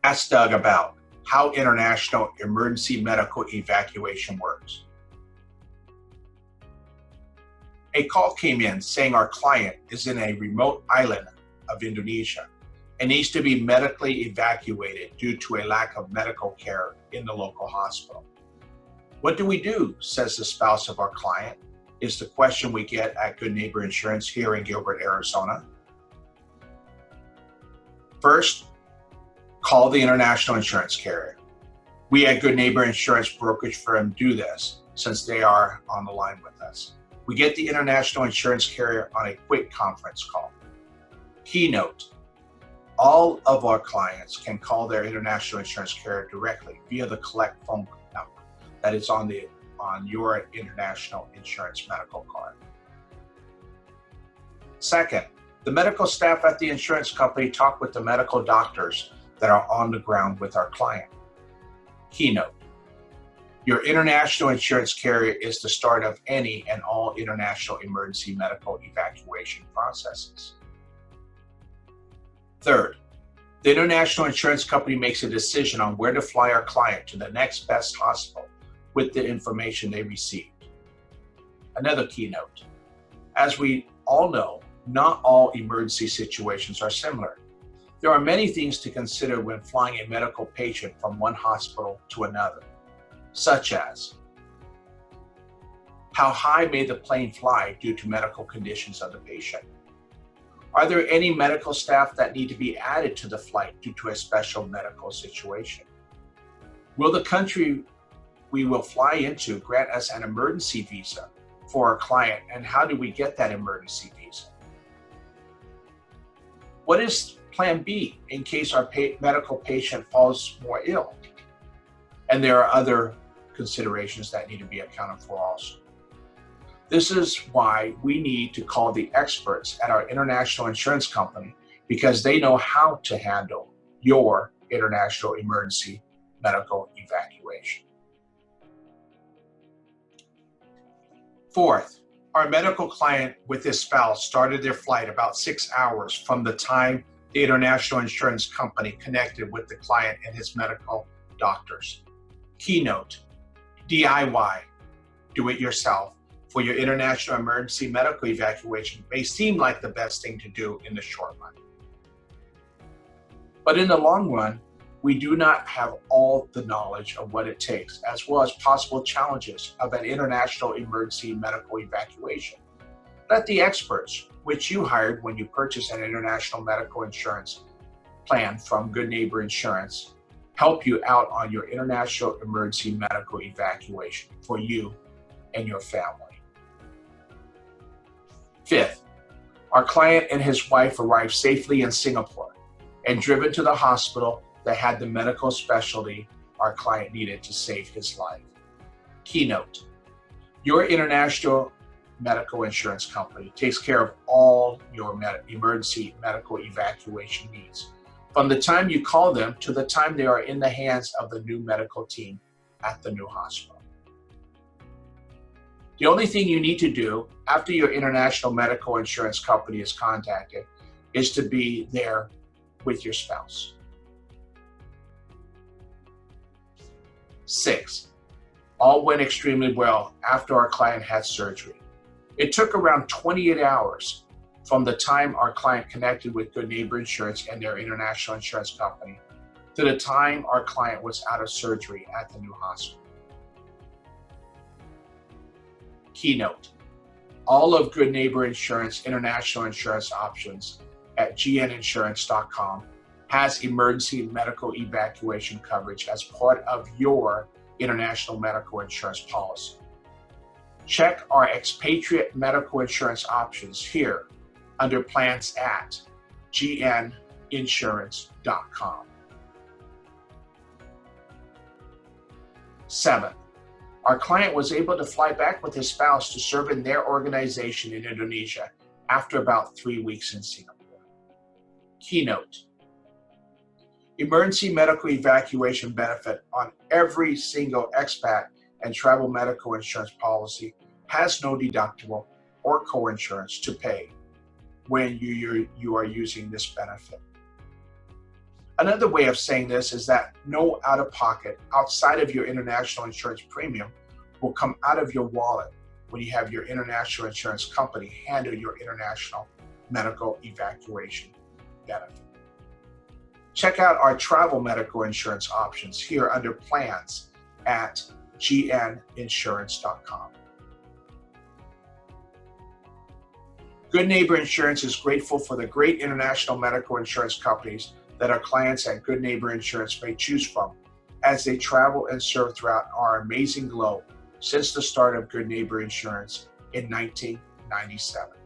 Ask Doug about how international emergency medical evacuation works. A call came in saying our client is in a remote island of Indonesia and needs to be medically evacuated due to a lack of medical care in the local hospital. What do we do, says the spouse of our client, is the question we get at Good Neighbor Insurance here in Gilbert, Arizona. First, call the international insurance carrier. We at Good Neighbor Insurance brokerage firm do this since they are on the line with us. We get the international insurance carrier on a quick conference call. Keynote: all of our clients can call their international insurance carrier directly via the collect phone number that is on your international insurance medical card. Second, the medical staff at the insurance company talk with the medical doctors that are on the ground with our client. Keynote: your international insurance carrier is the start of any and all international emergency medical evacuation processes. Third, the international insurance company makes a decision on where to fly our client to the next best hospital with the information they received. Another keynote: as we all know, not all emergency situations are similar. There are many things to consider when flying a medical patient from one hospital to another, such as how high may the plane fly due to medical conditions of the patient? Are there any medical staff that need to be added to the flight due to a special medical situation? Will the country we will fly into grant us an emergency visa for our client, and how do we get that emergency visa? What is Plan B in case our medical patient falls more ill? And there are other considerations that need to be accounted for also. This is why we need to call the experts at our international insurance company, because they know how to handle your international emergency medical evacuation. Fourth, our medical client with his spouse started their flight about 6 hours from the time the international insurance company connected with the client and his medical doctors. Keynote: DIY, do it yourself, for your international emergency medical evacuation may seem like the best thing to do in the short run. But in the long run, we do not have all the knowledge of what it takes, as well as possible challenges of an international emergency medical evacuation. Let the experts, which you hired when you purchased an international medical insurance plan from Good Neighbor Insurance, help you out on your international emergency medical evacuation for you and your family. Fifth, our client and his wife arrived safely in Singapore and driven to the hospital that had the medical specialty our client needed to save his life. Keynote: your international medical insurance company takes care of all your emergency medical evacuation needs, from the time you call them to the time they are in the hands of the new medical team at the new hospital. The only thing you need to do after your international medical insurance company is contacted is to be there with your spouse. 6, all went extremely well after our client had surgery. It took around 28 hours from the time our client connected with Good Neighbor Insurance and their international insurance company to the time our client was out of surgery at the new hospital. Keynote: all of Good Neighbor Insurance international insurance options at gninsurance.com has emergency medical evacuation coverage as part of your international medical insurance policy. Check our expatriate medical insurance options here under plans at gninsurance.com. 7, our client was able to fly back with his spouse to serve in their organization in Indonesia after about 3 weeks in Singapore. Keynote: emergency medical evacuation benefit on every single expat and travel medical insurance policy has no deductible or co-insurance to pay when you are using this benefit. Another way of saying this is that no out-of-pocket outside of your international insurance premium will come out of your wallet when you have your international insurance company handle your international medical evacuation benefit. Check out our travel medical insurance options here under plans at gninsurance.com. Good Neighbor Insurance is grateful for the great international medical insurance companies that our clients at Good Neighbor Insurance may choose from as they travel and serve throughout our amazing globe since the start of Good Neighbor Insurance in 1997.